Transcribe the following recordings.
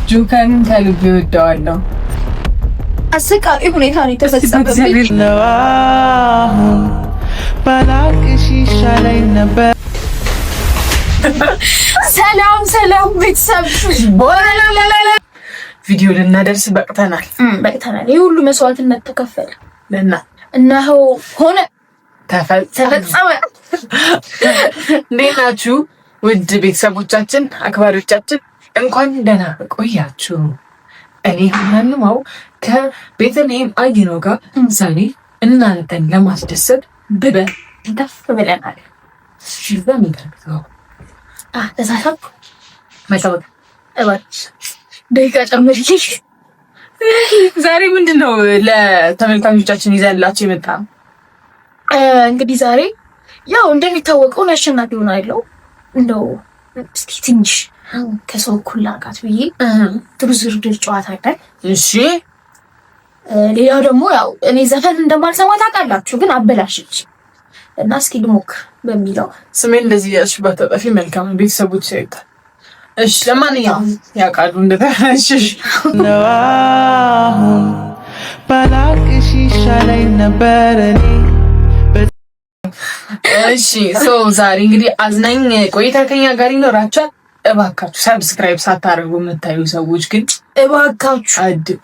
ጆከርን ከልብ እወደዋለሁ። አሰቃቂ ሁኔታ ነው የተፈጸመው። ባላቅሽ ይሻለኝ ነበር። ሰላም ቤተሰብ ቪዲዮ ልናደርስ በቅተናል። ይህ ሁሉ መስዋዕትነት ተከፈለ እና ሆነ ተፈጸመ። እንዴት ናችሁ ውድ ቤተሰቦቻችን አክባሪዎቻችን? እንኳን ደህና ቆያችሁ። እኔ ማንማው ከቤተልሔም አየነው ጋር ዛሬ እናንተን ለማስደሰት ደፍ ብለናል። በሚደርገው ተሳሳኩ መሰወት ደቂቃ ጨምርልሽ። ዛሬ ምንድነው ለተመልካቾቻችን ይዘንላችሁ የመጣ? እንግዲህ ዛሬ ያው እንደሚታወቀው አሸናፊ ሆናለሁ። እንደው እስኪ ትንሽ ከሰው እኩል ላድርጋት ብዬ ድርድር ጨዋታ አይደል? እሺ። ሌላው ደግሞ ያው እኔ ዘፈን እንደማልሰማ ታውቃላችሁ፣ ግን አበላሽች እና እስኪ ልሞክር በሚለው ስሜን እንደዚህ ያልሽ ባታጠፊ መልካም። ቤተሰቦች ያዩታል። እሺ፣ ለማንኛውም ያውቃሉ እንደተፈሽሽ ነው። ባላቅሽ ይሻለኝ ነበር እኔ። እሺ፣ ዛሬ እንግዲህ አዝናኝ ቆይታ ከኛ ጋር ይኖራችኋል። እባካችሁ ሰብስክራይብ ሳታደርጉ የምታዩ ሰዎች ግን እባካችሁ አድቡ።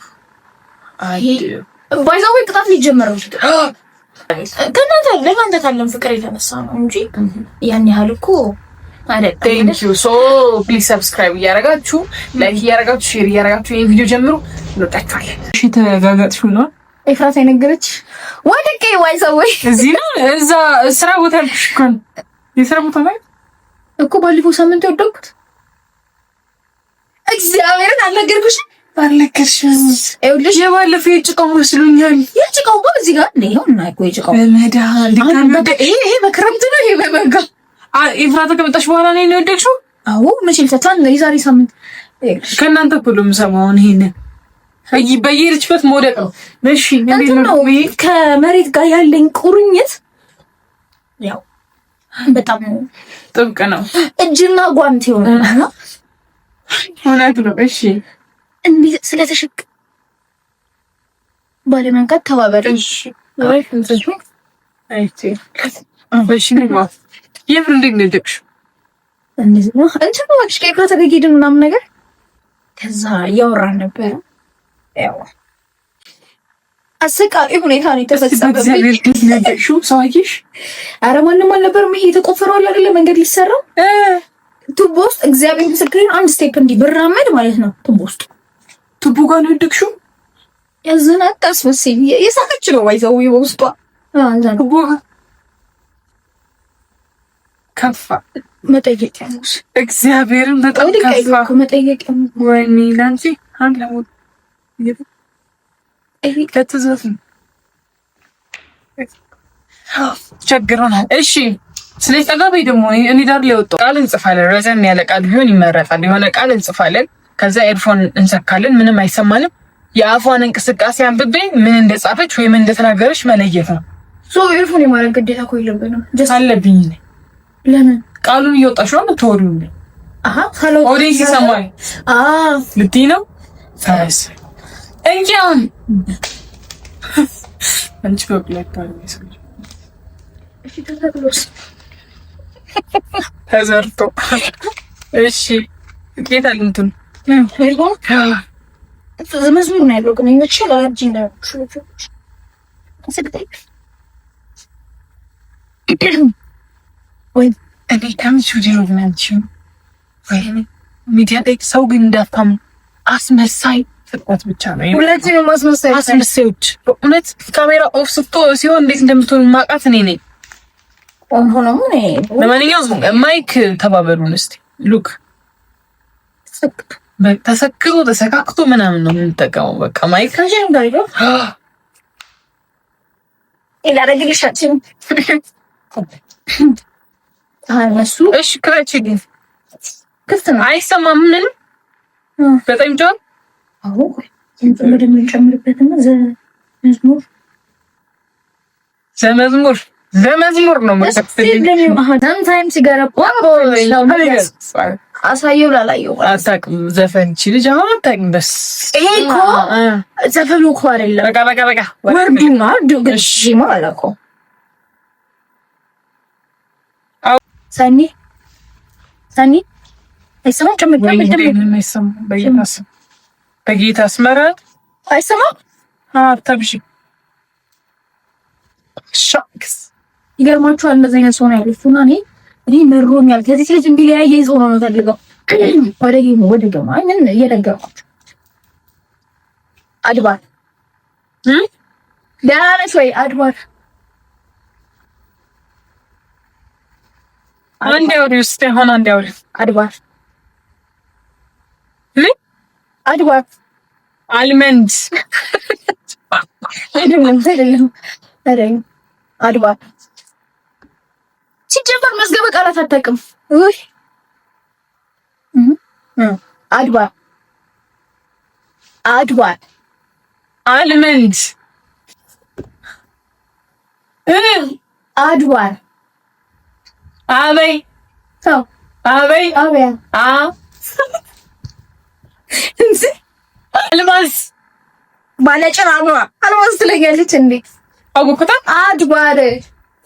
ባይዛው ቅጣት ሊጀመረው ለእናንተ ካለን ፍቅር የተነሳ ነው እንጂ ያን ያህል እኮ አይደለም። ቴንክ ዩ ፕሊዝ ሰብስክራይብ እያደረጋችሁ ላይክ እያደረጋችሁ ሼር እያደረጋችሁ ይሄን ቪዲዮ ጀምሩ። እንወዳችኋለን። እሺ፣ ተጋጋጥሽው ነው ኤፍራት አይነገረች ወደቀ ባይዛው እዚህ ነው እዛ ስራ ቦታ ልኩሽ እኮ የስራ ቦታ ላይ እኮ ባለፈው ሳምንት ወደቅኩት። እግዚአብሔርን አልነገርኩሽም? አልነገርሽም? ይኸውልሽ የባለፈው የጭቃው መስሎኛል። የጭቃው ጋር እዚህ ጋር ነው እና እኮ የጭቃው ይሄ በክረምት ነው። ይሄ በበጋ ኤፍራታ ከመጣሽ በኋላ ነው የወደቅሽው? አዎ መቼ ልፈታን ነው? የዛሬ ሳምንት ከእናንተ እኮ ነው የምሰማው። ይሄንን በየሄድሽበት መውደቅ ነው። እሺ ነው ከመሬት ጋር ያለኝ ቁርኝት ያው በጣም ጥብቅ ነው። እጅና ጓንት ይሆናል። እውነት ነው። እሺ እንዴ ስለተሸክ ባለመንካት ተባበረ። እሺ እሺ ነው የምር እንዴት ነው ደቅሽ? እንደዚህ ነው አንቺ ማክሽ ከኤፍራታ ጋር ሄድን ምናምን ነገር ከዛ እያወራን ነበር። ያው አሰቃቂ ሁኔታ ነው የተፈጸመው። እግዚአብሔር ይመስገን። ሰው አየሽ? ኧረ ማንም አልነበረም። ይሄ የተቆፈረው አይደለ መንገድ ሊሰራው ቱቦ ውስጥ እግዚአብሔር ምስክሬን አንድ ስቴፕ እንዲህ ብራመድ ማለት ነው ቱቦ ውስጥ ቱቦ ጋር ነው የወደቅሽው? ያዝናት አስመስይ የሳቀች ነው ባይዘው በውስጧ ቱቦ ከፋ መጠየቂያ ነው። እግዚአብሔርን በጣም ከፋ መጠየቂያ ነው። ወይኔ ላንቺ አንድ ለሞት ለትዘፍ ቸግሮናል። እሺ ስለዚህ ጠጋቤ ደግሞ እኔ ዳር ሊወጣው ቃል እንጽፋለን። ረዘም ያለ ቃል ቢሆን ይመረጣል። የሆነ ቃል እንጽፋለን። ከዛ ኤርፎን እንሰካለን። ምንም አይሰማንም። የአፏን እንቅስቃሴ አንብቤ ምን እንደጻፈች ወይ ምን እንደተናገረች መለየት ነው። ኤርፎን የማድረግ ግዴታ እኮ የለብንም። አለብኝ። ለምን ቃሉን እየወጣሽ ነው የምትወሪው? ሄሎ ኦዲንስ ይሰማል። ልትይ ነው ፈረስ እንጃን አንቺ ኮፕሌት ታርሚስ እሺ ተተክሎስ ተዘርቶ እሺ ጌታ ልንቱን ሄሎ መዝሙር ነው ያለው ግን እንቺ ላርጂ ነው ወይ እኔ ከምቹ ዲዮግ ናችሁ ወይ ሚዲያ ላይ ሰው ግን እንዳታም አስመሳይ ፍጥነት ብቻ ነው። ሁለቱንም አስመሳዮች በእውነት ካሜራ ኦፍ ሲሆን እንዴት እንደምትሆን ማቃት እኔ ነኝ። ሆኖ ለማንኛውም ማይክ ተባበሩን እስቲ። ሉክ ተሰክቶ ተሰካክቶ ምናምን ነው የምንጠቀመው። በቃ ማይክ ከጀም ጋር ይለው ይላረግልሻችን እሱ እሺ ክራቺ ግን ክፍት ነው አይሰማም። ምንም በጣም ጆን አዎ እንደምን ጨምርበትና ዘመዝሙር ነው ማለት ነው። ታይም ሲጋራ አሳየው ላላየው አታውቅም። ዘፈን እቺ ልጅ አሁን አታውቅም። በስ ይሄ እኮ ዘፈኑ እኮ አይደለም። በቃ ወርዱማ እሺ ማለት እኮ ሰኒ አይሰማም። በጌታ አስመራ አይሰማም። አታብሺ ሻክስ ይገርማችኋል። እንደዚህ አይነት ሰው ነው ያለችውና እኔ መሮኛል። ከዚህ ልጅ እንዲለያየ ሰው ነው የምፈልገው። ወደ ገማ ምን እየደገማችሁ አድባር ደህና ነሽ ወይ? አድባር አንዴ አውሪ ውስጥ ሆነ አንዴ አውሪ አድባር አልመንድ አይደለም አድባር ሲጀመር መዝገበ ቃላት አታውቅም ወይ? አድባር አልመንድ አድባር አበይ አልማዝ ባለጭራ አልማዝ ትለኛለች እንዴ? አቡኩታ አድባር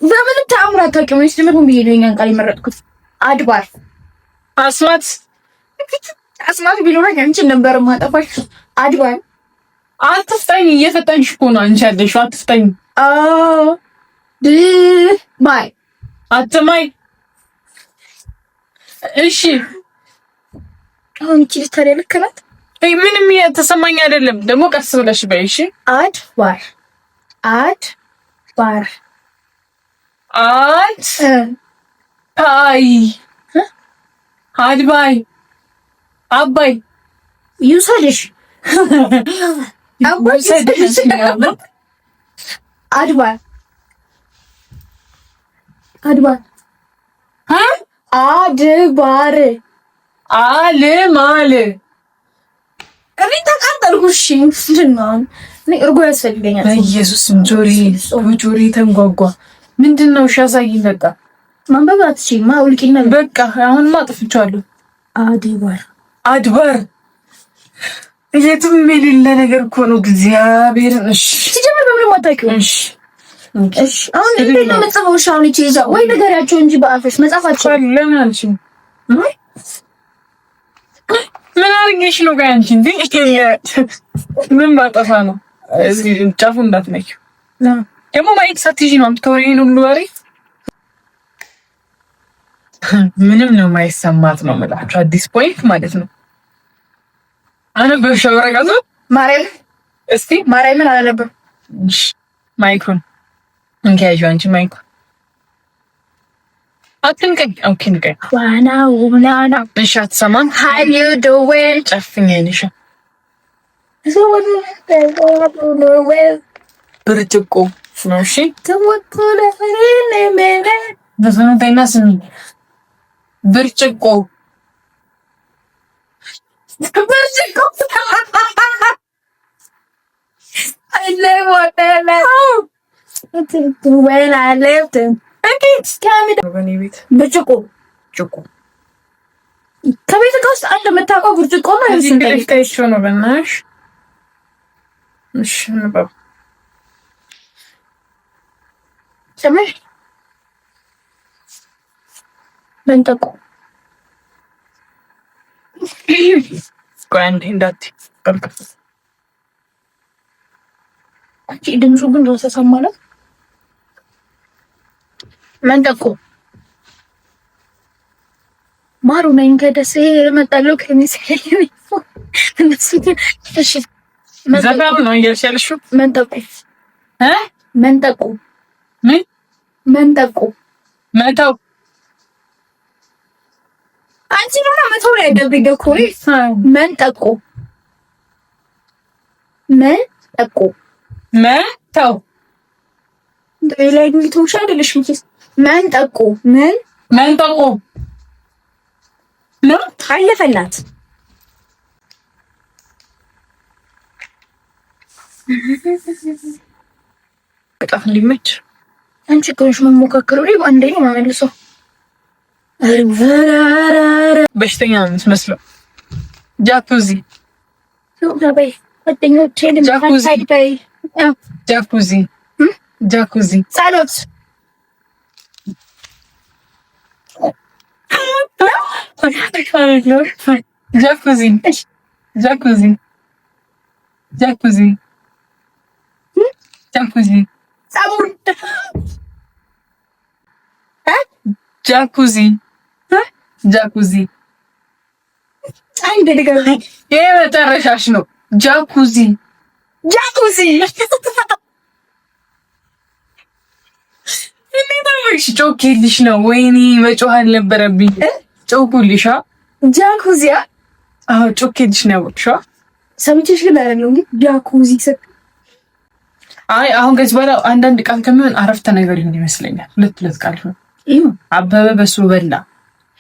በምን ታምራ ታውቂውሽ? ምን ብዬ ነው የኛን ቃል የመረጥኩት? አድባር አስማት ቢኖረኝ አንቺን ነበር ማጠፋሽ። አድባር አትፍጠኝ፣ እየፈጠንሽ እኮ ነው አንቺ ያለሽው። አትፍጠኝ። ማይ አትማይ። እሺ አሁን እቺ ታዲያ ልክ ናት? ምንም የተሰማኝ አይደለም። ደግሞ ቀስ ብለሽ በይ። እሺ አድባር አድባይ አባይ ይውሰድሽ አባይ አድባር አልማል እኔ ተቃጠልኩሽ። ምንድን ነው እርጎ ያስፈልገኛል። በኢየሱስ ጆሪ ተንጓጓ። ምንድን ነው? እሺ አሳይኝ። በቃ ማንበብ አትችይም። አውልቂና በቃ አሁንማ አጥፍቻለሁ። አድባር የትም የሌለ ነገር እኮ ነው። እግዚአብሔርን እሺ ሲጀምር በምንም አታውቂውም። እሺ አሁን እንዴት ነው መጽሐፉ? ሻውን ይዛ ወይ ነገርያቸው እንጂ በአፍሽ መጽሐፋቸው ለምን አልሽኝ? ምን አርገሽ ነው ጋር አንቺ እንዴ? ምን ባጠፋ ነው? እዚህ ጫፉ እንዳትነኪው። ደግሞ ማይክ ሳትይዢ ነው የምትወሪኝ ሁሉ ወሬ። ምንም ነው ማይሰማት ነው የምላችሁ። አዲስ ፖይንት ማለት ነው። አነበብሽ ወረቀቱ? ማርያም እስቲ ማርያምን አላነበብም። ማይኩን እንካይጆ አንቺ ማይኩን አትንቀኝ። ኦኬ ንቀኝ። ዋና እሺ አትሰማም። how you doing? ጨፍኝ አይንሽ ብርጭቆ ነው። እሺ በሰነታይና ስሚ ብርጭቆ I live what I live when I lived in ብርጭቆ ከቤት ዕቃ ውስጥ አንድ የምታውቀው ብርጭቆ ነው። ነው በእናትሽ። እሺ ንባብ ሰማሽ? መንጠቆ ቆይ አንዴ እንዳትዪ። አንቺ ድምፁ ግን ተሰማ ነው። መንጠቆ ማሩ ነኝ ከደሴ እመጣለሁ ከሚሴ እነሱ እሺ ዘፈኑ ነው እያልሽ ያልሽው? መንጠቆ መንጠቆ ምን መንጠቆ መተው አንቺ ነው መተው ላይ ያደረገ እኮ መንጠቆ መተው ላይ ዱልቶሽ አይደለሽ ምንስ መንጠቆ መንጠቆ ነው ታለፈላት። በጣም እንዲመች አንቺ ቆንጆ መሞካከሩ ላይ አንዴ ነው ማመልሰው። በሽተኛ ነው የምትመስለው። ጃኩዚ ጸሎት ጃኩዚ ይሄ መጨረሻሽ ነው። ጃኩዚ ጮኬልሽ ነው። ወይኔ መጮህ አልነበረብኝ። ጮኩልሻ ጃኩዚያ ጮኬልሽ ነው ያወቅሽው። ሰምቼሽ ግን አይደለም ግን ጃኩዚ አይ አሁን ከዚህ በኋላ አንዳንድ ቃል ከሚሆን አረፍተ ነገር ይመስለኛል። ሁለት ቃል ነው። አበበ በሱ በላ፣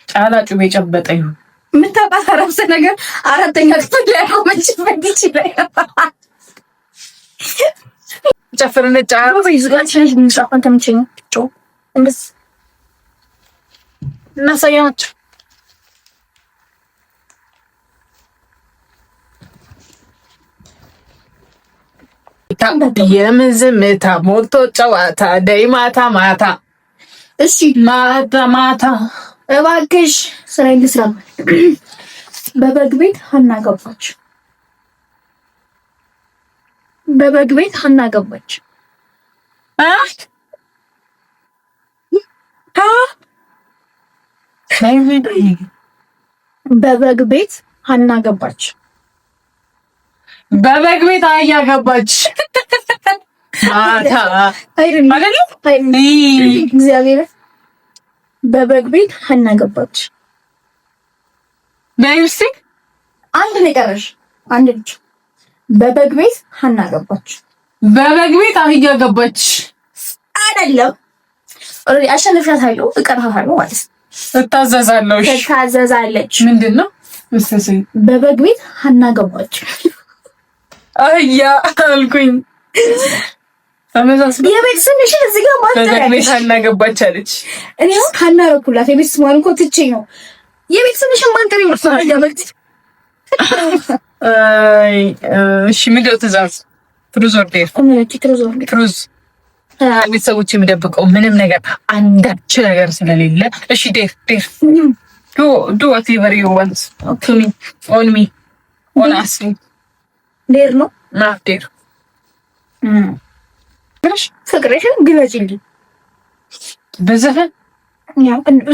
ጫላ ጩቤ ጨበጠ። ይሁን ምን ታውቃለህ? አረፍተ ነገር አራተኛ ክፍል ላይ ቆመችበት ይችላል። ጨፍርነ ጫላ ይዝጋችሽ ምንጻፈን ተምቸኝ እንግስ እናሳያችሁ። የምዝምታ ሞልቶ ጨዋታ ደይ ማታ ማታ እሺ ማታ ማታ እባክሽ ስራዬን ልስራ። በበግ ቤት ሀና ገባች። በበግ ቤት ሀና ገባች። በበግ ቤት ሀና ገባች። በበግ ቤት አህያ ገባች። ማታ እግዚአብሔር በበግ ቤት ሀና ገባች። በዩሲ አንድ ነው የቀረሽ። አንድ ልጅ በበግ ቤት ሀና ገባች። በበግ ቤት አህያ ገባች። አይደለም ኦሬዲ አሸንፊያታለሁ፣ እቀርሃለሁ ማለት ነው። እታዘዛለሁ። እሺ ታዘዛለች። ምንድነው መሰለኝ? በበግ ቤት ሀና ገባች። አህያ አልኩኝ። ተመሳሳይ የቤት ስምሽ እዚህ ጋር ማለት ነው። በበግ ቤት ሀና ገባች አለች። እኔ ሀና ረኩላት። የቤት ስሟን እኮ ትቼ ነው። የቤት ስምሽ ማንተሪ ወርሳል ያበልጥ። አይ እሺ ምንድነው ትእዛዝ? ትሩዝ ኦር ዴር? ትሩዝ ቤተሰቦች የሚደብቀው ምንም ነገር አንዳች ነገር ስለሌለ፣ እሺ ዴር ዱ ዋትኤቨር ዩ ዋንት ቱ ሚ ኦን ሚ ኦን አስ ዴር ነው ዴር ፍቅርሽን ግለጪልኝ። በዘፈን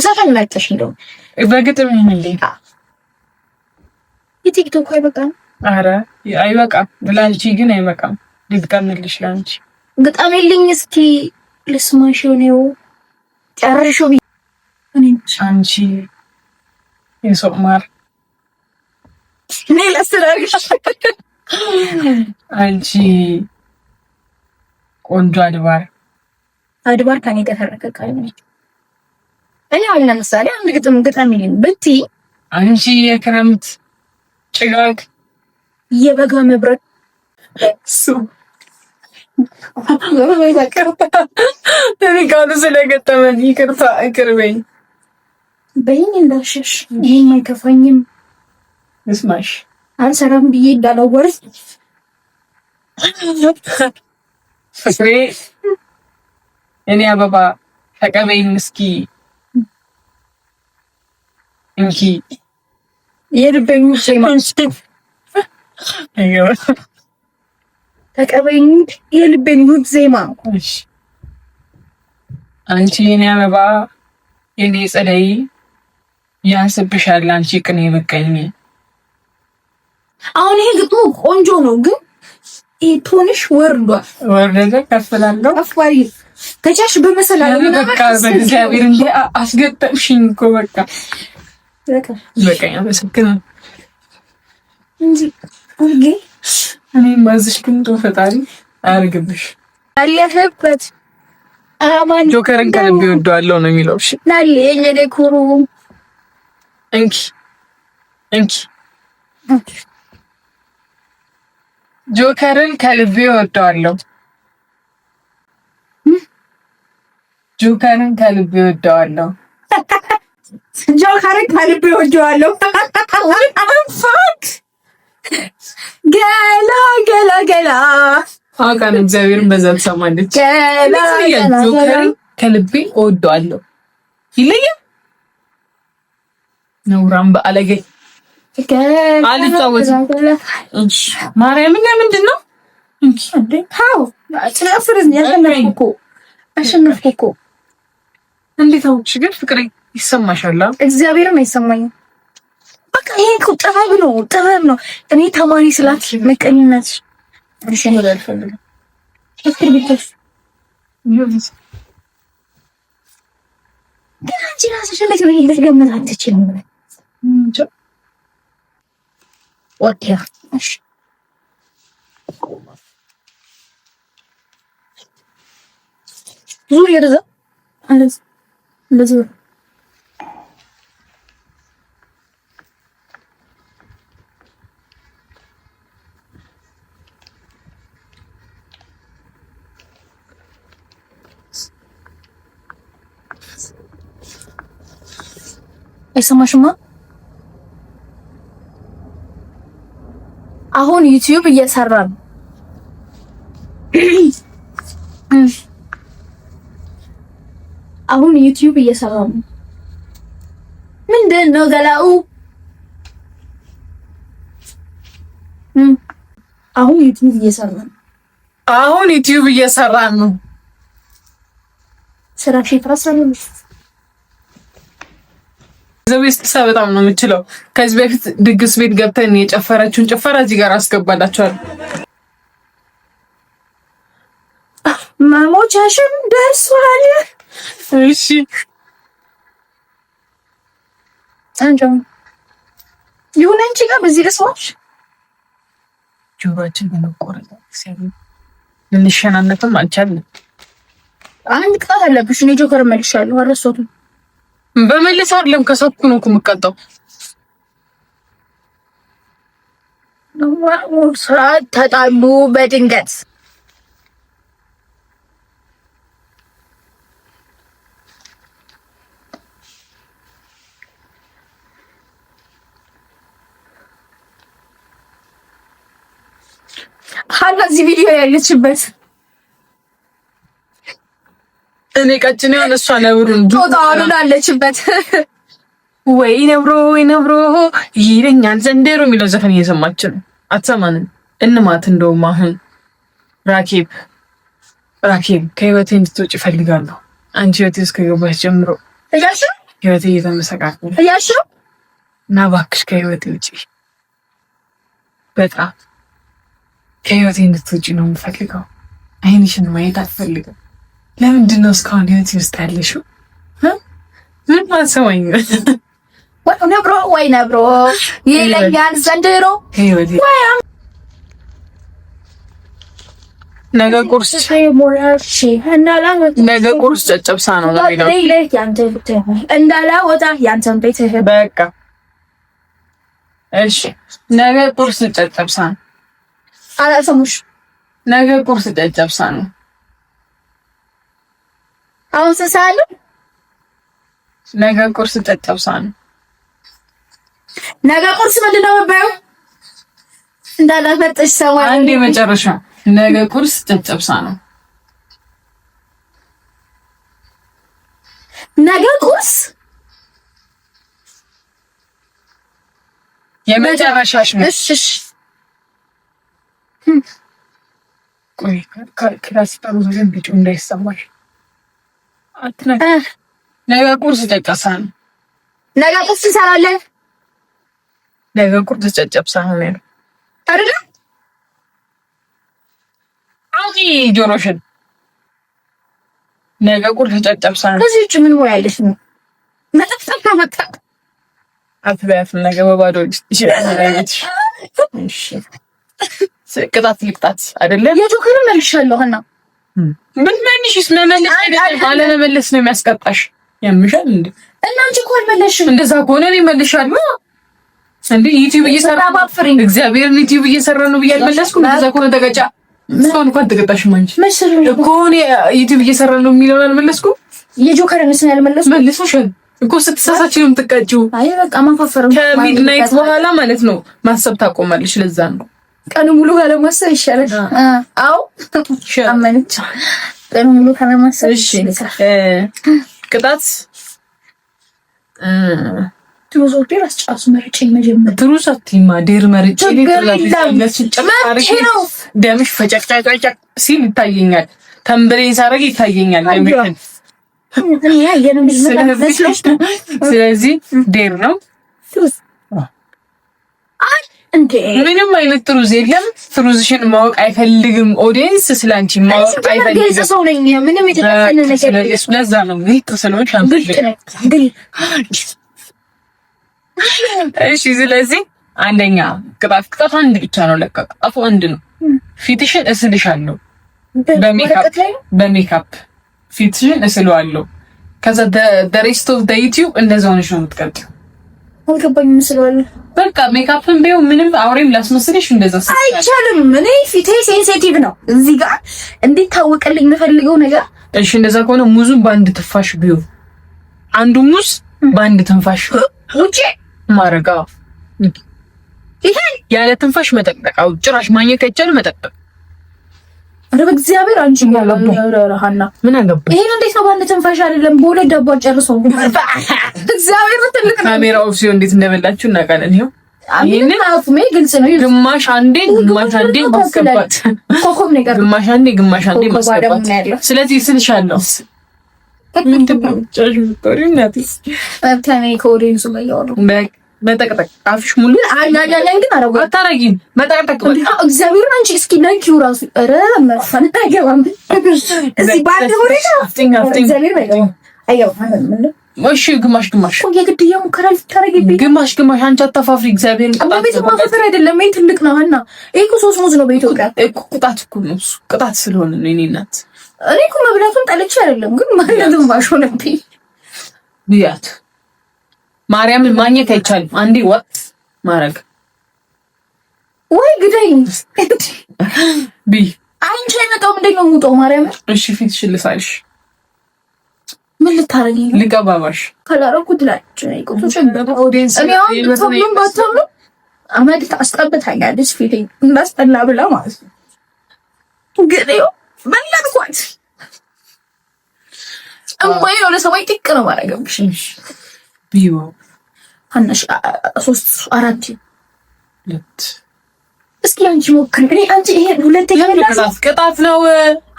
ዘፈን መርጠሽ እንደው በግጥም ይሁንልኝ። የቲክቶክ አይበቃም? ኧረ አይበቃም። ለአንቺ ግን አይበቃም። ልግጠምልሽ ለአንቺ ግጠምልኝ እስኪ ልስማሽ። ነው ጨርሽው አንቺ የሰው ማር ነይ ለስራሽ አንቺ ቆንጆ አድባር ከኔ ተፈረቀ ቃል ነው። እኔ አሁን ለምሳሌ አንድ ግጥም ግጠምልኝ ብትይ አንቺ የክረምት ጭጋግ የበጋ መብረቅ እኔ ቃሉ ስለገጠመኝ ይቅርታ ይቅርበኝ። በይኝ እንዳሸሽ ይሄን አይከፋኝም። እስማሽ አልሰራም ብዬ እንዳላወርስ ፍቅሬ እኔ አበባ ተቀበይኝ እስኪ እንኪ የልቤን ዜማ ተቀበይኝ የልቤን ውብ ዜማ። አንቺ የኔ አበባ የኔ ጸደይ ያንስብሻል አንቺ ቅኔ በቀኝ። አሁን ይሄ ግጥሙ ቆንጆ ነው፣ ግን ቶንሽ ወርዷል። ወረደ ከፍላለሁ አፍዋሪ ከቻሽ በመሰላል በቃ በእግዚአብሔር እንደ አስገጠምሽኝ እኮ በቃ በቃ ያመሰግናል እንጂ ኦኬ። እኔ ማዝሽ ግን ፈጣሪ አያርግብሽ። አለፈበት አማን ጆከርን ከልብ ይወደዋለሁ ነው የሚለው። እሺ ናሊ የለደኩሩ እንኪ ጆከርን ከልብ ይወደዋለሁ። ጆከርን ከልብ ይወደዋለሁ። ጆከር ከልቤ ወደዋለሁ። ገላ ገላ ገላ አውቃለሁ። እግዚአብሔርን በዛ ትሰማለች። ጆከርን ከልቤ እወደዋለሁ። ይለያል ነውራም በአለገ አልጫወትም። ማርያምን ምንድን ነው እንዴ? ሃው ስለፍርዝ ያለነኩ አሸነፍኩ። እንዴት አውቅሽ ግን ፍቅሬ? ይሰማሻል? እግዚአብሔርን አይሰማኝም። በቃ ይሄ እኮ ጥበብ ነው፣ ጥበብ ነው። እኔ ተማሪ ስላት መቀኝነት እንሽነል አልፈልግም። ፍቅር ቢተስ ግን አንቺ ራስሽ እንዴት ገመት አትችልም? እንጃ ወዲያ እሺ ዙር ይርዛ እንደዚህ አይሰማሽማ? አሁን ዩቲዩብ እየሰራ ነው። አሁን ዩቲዩብ እየሰራ ነው። ምንድን ነው ገላኡ? አሁን ዩቲዩብ እየሰራ ነው። አሁን ዩቲዩብ እየሰራ ነው። ስራሽ ይፈራሳል። ዘቤስት በጣም ነው የምችለው። ከዚህ በፊት ድግስ ቤት ገብተን የጨፈረችውን ጭፈራ እዚህ ጋር አስገባላችኋል። ማሞቻሽም ደርሷል። እሺ አንቺም ይሁን እንጂ ጋር በዚህ ለሰዎች ጆሮአችን በመቆረጥ ሲያዩ ልንሸናነትም አልቻልንም። አንድ ቅጣት አለብሽ። እኔ ጆከር መልሻለሁ። አረሳሁትም በመለስ አይደለም ከሰኩ ነው እኮ የምቀጣው። ስራ ተጣሉ በድንገት ሀና እዚህ ቪዲዮ ያለችበት እኔ ቀጭኔ የሆነ እሷ ነብሩን ጦጣውን አለችበት። ወይ ነብሮ ይለኛል ዘንድሮ የሚለው ዘፈን እየሰማች ነው። አትሰማንም? እንማት እንደውም አሁን ራኬብ ከህይወቴ እንድትወጪ እፈልጋለሁ። አንቺ ህይወቴ ውስጥ ከገባሽ ጀምሮ ህይወቴ እየተመሰቃቀለ እና እባክሽ ከህይወቴ ውጪ። በጣም ከህይወቴ እንድትወጪ ነው የምፈልገው። አይንሽን ማየት አልፈልግም። ለምንድን ነው እስካሁን ህይወቴ ውስጥ ያለሽው? ምን ማሰማኝ ወይ ነብሮ ይለኛል ዘንድሮ ህይወቴ። ነገ ቁርስ ጨጨብሳ ነው እንዳላወጣ ያንተን ቤት በቃ እሺ። ነገ ቁርስ ጨጨብሳ ነው። አላሰሙሽ። ነገ ቁርስ ጨጨብሳ ነው። አሁን ሰሳሉ ነገ ቁርስ ጨጨብሳ ነው። ነገ ቁርስ ምንድን ነው የምትበይው? እንዳላፈጥሽ ሰው አንዴ መጨረሻ ነገ ቁርስ ጨጨብሳ ነው። ነገ ቁርስ የመጨረሻሽ ነው። እሺ ቆይ ክላስ ታሩ ዘን ቢጩ እንዳይሰማሽ አትነካ። ነገ ቁርስ ጨጨብሳ ነው። ነገ ቁርስ እንሰራለን። ነገ ቁርስ ጨጨብሳ ነው አይደል? አውጪ ጆሮሽን። ነገ ቁርስ ጨጨብሳ ነው። ከዚህ ውጭ ምን ወይ አይልሽ ነው? መጠጣት ከመጣ አትበያትም። ነገ በባዶ ይችላል። እሺ ቅጣት ልቅጣት አይደለም። የጆከር መልሻለሁ እና ምን መልሽስ? መመለስ ነው የሚያስቀጣሽ። ያምሻል እንዴ? እና አንቺ እኮ አልመለስሽም። እንደዛ ከሆነ እኔ መልሻለሁ እንዴ? ዩቲዩብ እየሰራ ባፍሪንግ እግዚአብሔርን ዩቲዩብ እየሰራ ነው ብዬ አልመለስኩም። እንደዛ ከሆነ ተቀጫ እስካሁን እንኳን ተቀጣሽም አንቺ እኮ እኔ ዩቲዩብ እየሰራ ነው የሚለውን አልመለስኩም። የጆከር መስን ያልመለስኩ መልሰሻል። እኮ ስትሳሳች ነው የምትቀጪው። አይ በቃ ማፋፈር ከሚድናይት በኋላ ማለት ነው ማሰብ ታቆማለች። ለዛ ነው ቀኑ ሙሉ ካለማሰብ ይሻላል። አዎ አመነች። ቀኑ ሙሉ ካለማሰብ ይሻላል። ቅጣት ትሩዝ ኦር ዴር አስጫሱ መርጬ መጀመር ትሩዝ አትይማ ዴር መርጬ ደምሽ ፈጨቅጫጫ ሲል ይታየኛል። ተንብሬ ሳረግ ይታየኛል ደምሽ። ስለዚህ ዴር ነው። ምንም አይነት ትሩዝ የለም። ትሩዝሽን ማወቅ አይፈልግም ኦዲየንስ። ስላንቺ ማወቅ አይፈልግም። ለዛ ነው ግልጥ ስለሆንሽ እሺ። ስለዚህ አንደኛ ቅጣት አንድ ብቻ ነው። ለካ ቅጣቱ አንድ ነው። ፊትሽን እስልሻለሁ በሜካፕ ፊትሽን እስለዋለሁ። ከዛ the rest of the YouTube እንደዛ ሆነሽ ነው የምትቀጥይው። አልገባኝም። እስለዋለሁ በቃ ሜካፕን ቢው ምንም አውሬም ላስመስልሽ እንደዛ አይቻልም። እኔ ፊቴ ሴንሲቲቭ ነው። እዚህ ጋር እንዴት ታወቀልኝ የምፈልገው ነገር። እሺ እንደዛ ከሆነ ሙዙን በአንድ ትንፋሽ ቢው አንዱ ሙዝ በአንድ ትንፋሽ ውጪ ማረጋ ይሄን ያለ ትንፋሽ መጠቅጠቃው ጭራሽ ማግኘት አይቻልም። መጠቅጠቅ አረ በእግዚአብሔር አንቺ ያለበረሃና ምን አገባ? ይሄን እንዴት ነው በአንድ ትንፋሽ አይደለም በሁለት ዳቦ ጨርሰው። እግዚአብሔር ትልቅ ካሜራ ኦፍ ሲሆን እንዴት እንደበላችሁ እናውቃለን። ይሄው ይሄንን አፍሜ ግልጽ ነው። ግማሽ አንዴ ማስገባት ኮኮብ ነገር ግማሽ አንዴ ማስገባት። ስለዚህ ስልሻለሁ ምንድነው ጫሽ ምትቆሪው ናትስ ታኔ ኮሪንሱ ማያወሩ መጠቅጠቅ አፍሽ ሙሉ አናጋላን ግን አረጋ አታረጊም። መጠቅጠቅ እግዚአብሔር አንቺ እስኪ ነኪው ራሱ አረ ማፈን አይገባም። እዚህ ባንድ ሆነ እግዚአብሔር ነው አየው ማለት እሺ ግማሽ የግድያ ሙከራ ልታረጊብኝ ግማሽ አንቺ አታፋፍሪ። እግዚአብሔር ቤት ማፋፈር አይደለም። ይሄ ትልቅ ነው እና ይሄ እኮ 3 ሙዝ ነው በኢትዮጵያ እኮ ቅጣት እኮ ነው። ቅጣት ስለሆነ ነው የኔ እናት። እኔ እኮ መብላቱን ጠልቼ አይደለም ግን ማለትም ባሾነብኝ ብያት ማርያምን ማግኘት አይቻልም። አንዴ ወጥ ማረግ ወይ ግደኝ ቢ አንቺ አይመጣው ምንድነው ሙጦ ማርያም። እሺ ፊትሽን ልሳልሽ። ምን ልታረጊኝ ነው? ልቀባባሽ ካላረኩት ላጭ ነው ቁጥጥር ኦዲየንስ እኔ አሁን ተምም ባተም አመድ ታስጠብታኛለች ፊቴ እንዳስጠላ ብላ ማለት ነው። ግዴው መላልኳት እማዬ ወደ ሰማይ ጥቅ ነው ማረገብሽ ቢዮ አናሽ 3 4 ለት እስኪ አንቺ ሞክሪ። እኔ አንቺ ይሄ ሁለተኛ ቅጣት ነው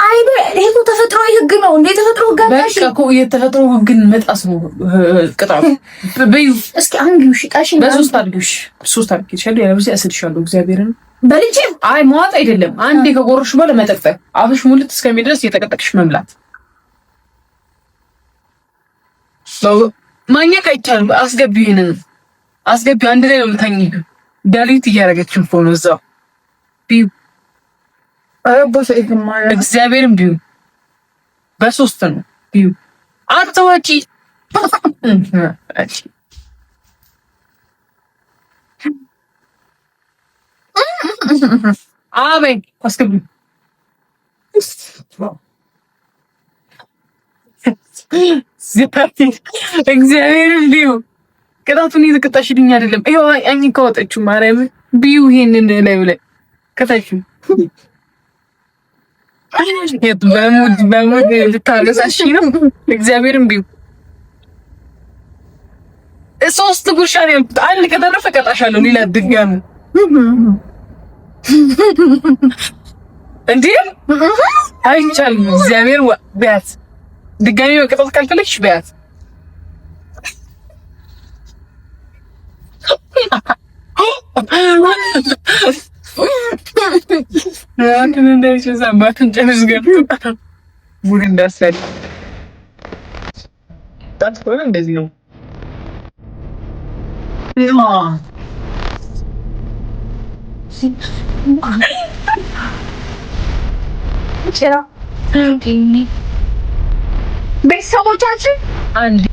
አይደ ይሄ ተፈጥሯዊ ህግ ነው እንዴ? ተፈጥሮ ጋዳሽ በቃ እኮ የተፈጥሮ ህግን መጣስ ነው ቅጣት። በዩ እስኪ አንጊው ሽጣሽን በሶስት አድርጊሽ 3 አድርጊሽ ያለው ያለብስ ያስልሻለሁ። እግዚአብሔርን በልጅ አይ መዋጥ አይደለም። አንዴ ከጎረሽ በኋላ መጠቅጠቅ አፍሽ ሙልት እስከሚደርስ የተቀጠቅሽ መብላት ማግኘት አይቻልም። አስገቢው ይሄንን አስገቢው። አንድ ላይ ነው የምታኝው። ዳሊት እያደረገችን ፎን እዛው ቢው አረቦሰ ይገማል። እግዚአብሔርም ቢው በሶስት ነው ቢው አጥወጪ አቤት አስገቢው እግዚአብሔር ቢዩ ቅጣቱን እየተቀጣሽልኝ አይደለም። ይሄው አኝ ከወጣችሁ ማርያም ቢዩ ይሄንን ላይ ብለ ከታች የት በሙድ ልታነሳሽ ነው። እግዚአብሔርን ቢዩ 3 ጉርሻ ነው። አንድ ከተረፈ ቀጣሻለሁ። ሌላ ድጋሚ እንዴ አይቻልም። እግዚአብሔር ቢያት ድጋሚ መቀጣት ካልፈለግሽ በያት። አንተን እንደዚህ ሰማትን ጨምስ ገርቶ ሙሉ እንዳሰል ታስቆን እንደዚህ ነው። ቼራ ቤተሰቦቻችን አንድ